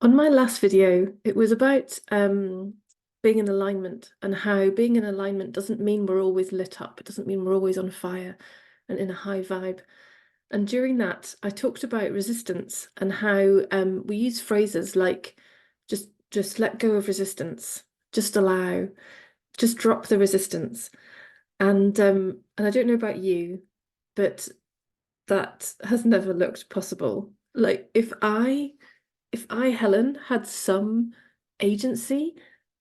On my last video, it was about being in alignment and how being in alignment doesn't mean we're always lit up. It doesn't mean we're always on fire and in a high vibe. And during that, I talked about resistance and how we use phrases like just let go of resistance, just allow, just drop the resistance. And I don't know about you, but that has never looked possible. Like if I, Helen, had some agency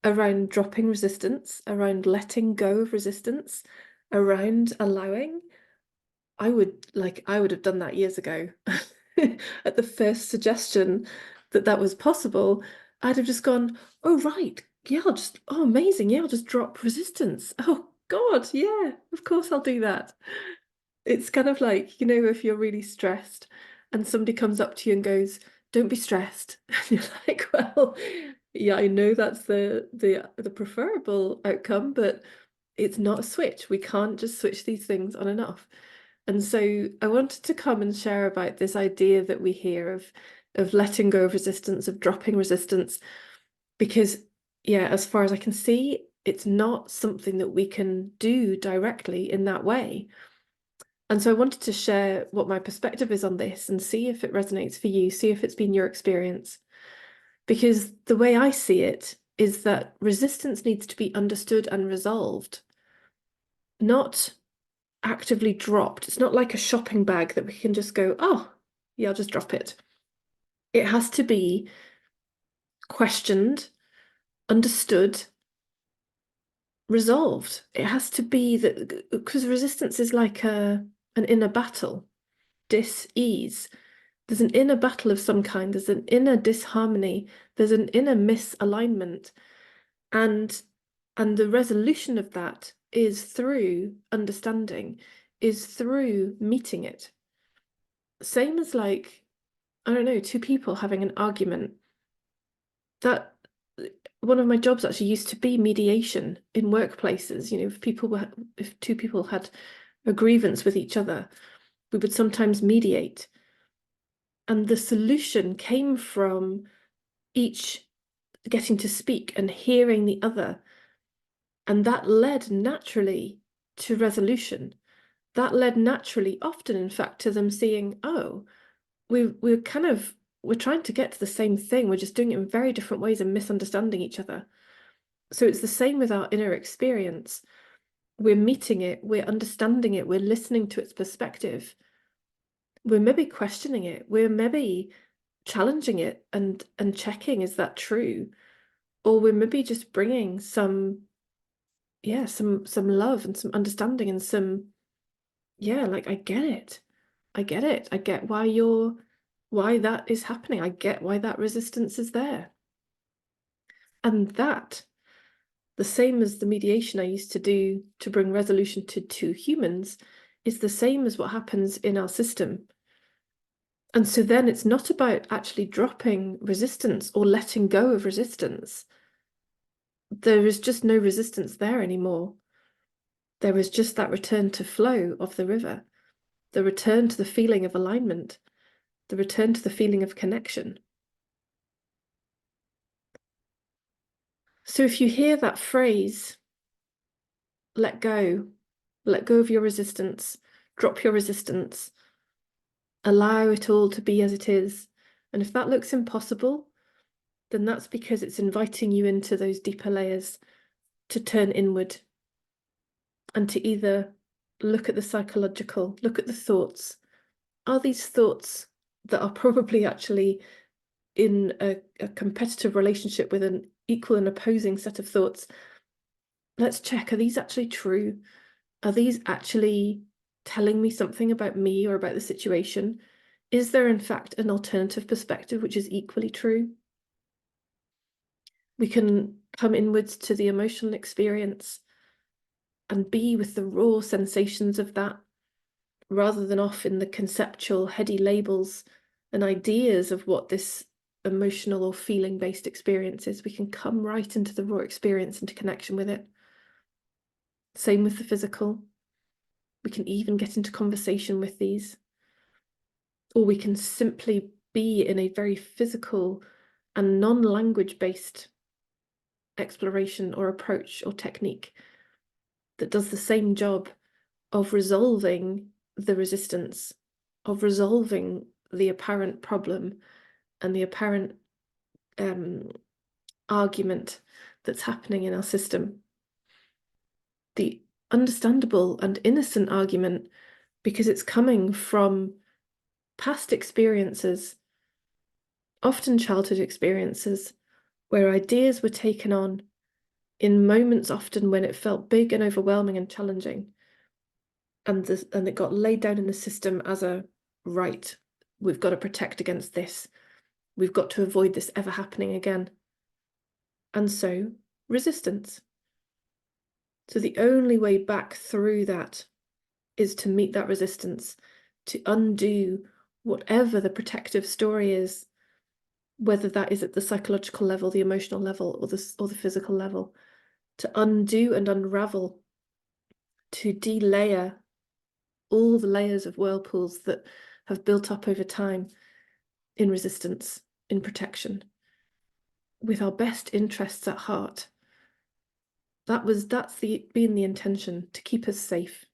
around dropping resistance, around letting go of resistance, around allowing, I would have done that years ago. At the first suggestion that that was possible, I'd have just gone, oh right, yeah, oh amazing, yeah, I'll just drop resistance. Oh God, yeah, of course I'll do that. It's kind of like, if you're really stressed and somebody comes up to you and goes, "Don't be stressed." And you're like, "Well, yeah, I know that's the preferable outcome, but it's not a switch. We can't just switch these things on and off." And so I wanted to come and share about this idea that we hear of letting go of resistance, of dropping resistance, because yeah, as far as I can see, it's not something that we can do directly in that way. And so I wanted to share what my perspective is on this and see if it resonates for you, see if it's been your experience. Because the way I see it is that resistance needs to be understood and resolved, not actively dropped. It's not like a shopping bag that we can just go, oh, yeah, I'll just drop it. It has to be questioned, understood, resolved. It has to be that because resistance is like an inner battle, dis-ease. There's an inner battle of some kind, there's an inner disharmony, there's an inner misalignment, and the resolution of that is through understanding, is through meeting it. Same as like, I don't know, two people having an argument. That one of my jobs actually used to be mediation in workplaces. If two people had a grievance with each other, we would sometimes mediate. And the solution came from each getting to speak and hearing the other. And that led naturally to resolution. That led naturally, often, in fact, to them seeing, oh, we're trying to get to the same thing. We're just doing it in very different ways and misunderstanding each other. So it's the same with our inner experience. We're meeting it, we're understanding it, we're listening to its perspective. We're maybe questioning it, we're maybe challenging it and checking, is that true? Or we're maybe just bringing some love and some understanding and some, yeah, like I get it. I get it. I get why that is happening. I get why that resistance is there. And that, the same as the mediation I used to do to bring resolution to two humans, is the same as what happens in our system. And so then it's not about actually dropping resistance or letting go of resistance. There is just no resistance there anymore. There is just that return to flow of the river, the return to the feeling of alignment, the return to the feeling of connection. So if you hear that phrase, let go of your resistance, drop your resistance, allow it all to be as it is. And if that looks impossible, then that's because it's inviting you into those deeper layers to turn inward and to either look at the psychological, look at the thoughts. Are these thoughts that are probably actually in a competitive relationship with an equal and opposing set of thoughts? Let's check, are these actually true? Are these actually telling me something about me or about the situation? Is there, in fact, an alternative perspective which is equally true? We can come inwards to the emotional experience and be with the raw sensations of that, rather than off in the conceptual, heady labels and ideas of what this emotional or feeling-based experience is. We can come right into the raw experience, into connection with it. Same with the physical. We can even get into conversation with these. Or we can simply be in a very physical and non-language based exploration or approach or technique that does the same job of resolving the resistance, of resolving the apparent problem and the apparent argument that's happening in our system. The understandable and innocent argument, because it's coming from past experiences, often childhood experiences, where ideas were taken on in moments often when it felt big and overwhelming and challenging. And it got laid down in the system as a right. We've got to protect against this. We've got to avoid this ever happening again. And so, resistance. So the only way back through that is to meet that resistance, to undo whatever the protective story is, whether that is at the psychological level, the emotional level, or the physical level, to undo and unravel, to delayer all the layers of whirlpools that have built up over time in resistance, in protection, with our best interests at heart. That's been the intention, to keep us safe.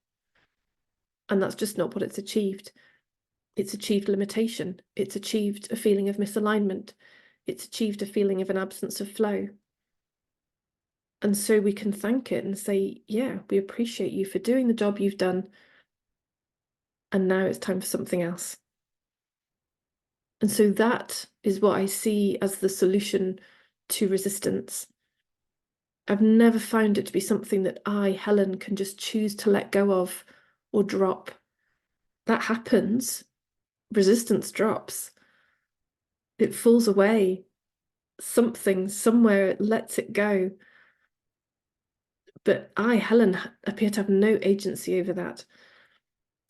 And that's just not what it's achieved. It's achieved limitation. It's achieved a feeling of misalignment. It's achieved a feeling of an absence of flow. And so we can thank it and say, yeah, we appreciate you for doing the job you've done. And now it's time for something else. And so that is what I see as the solution to resistance. I've never found it to be something that I, Helen, can just choose to let go of or drop. That happens. Resistance drops. It falls away. Something, somewhere, lets it go. But I, Helen, appear to have no agency over that.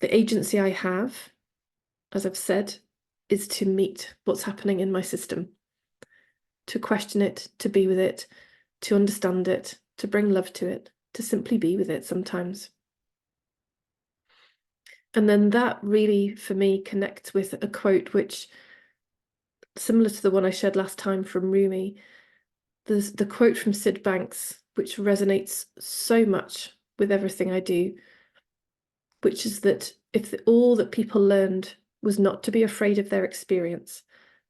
The agency I have, as I've said, is to meet what's happening in my system, to question it, to be with it, to understand it, to bring love to it, to simply be with it sometimes. And then that really, for me, connects with a quote which, similar to the one I shared last time from Rumi, there's the quote from Syd Banks, which resonates so much with everything I do, which is that if all that people learned was not to be afraid of their experience,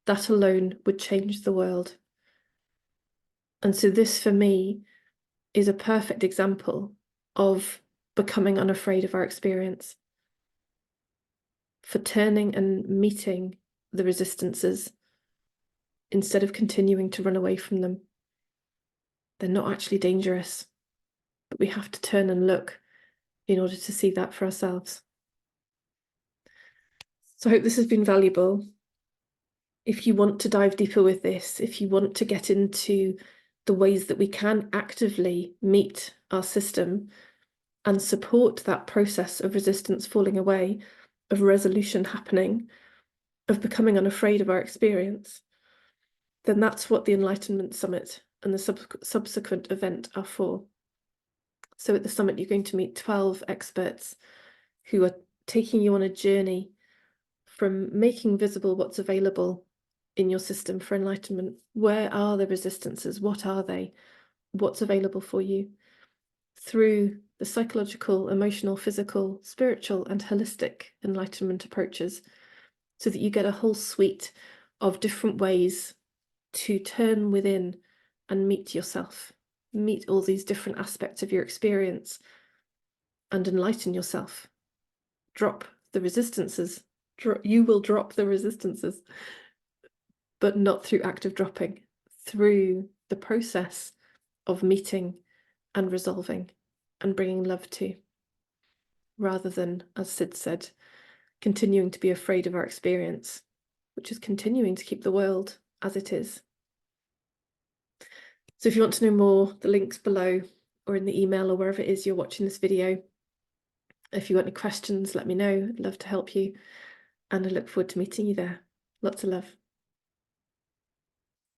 that alone would change the world. And so this, for me, is a perfect example of becoming unafraid of our experience, for turning and meeting the resistances instead of continuing to run away from them. They're not actually dangerous, but we have to turn and look in order to see that for ourselves. So I hope this has been valuable. If you want to dive deeper with this, if you want to get into the ways that we can actively meet our system and support that process of resistance falling away, of resolution happening, of becoming unafraid of our experience, then that's what the Enlightenment Summit and the subsequent event are for. So at the summit, you're going to meet 12 experts who are taking you on a journey from making visible what's available in your system for enlightenment. Where are the resistances? What are they? What's available for you? Through the psychological, emotional, physical, spiritual, and holistic enlightenment approaches, so that you get a whole suite of different ways to turn within and meet yourself, meet all these different aspects of your experience and enlighten yourself. Drop the resistances. You will drop the resistances, but not through active dropping, through the process of meeting and resolving and bringing love to, rather than, as Syd said, continuing to be afraid of our experience, which is continuing to keep the world as it is. So if you want to know more, the link's below or in the email or wherever it is you're watching this video. If you got any questions, let me know. I'd love to help you. And I look forward to meeting you there. Lots of love.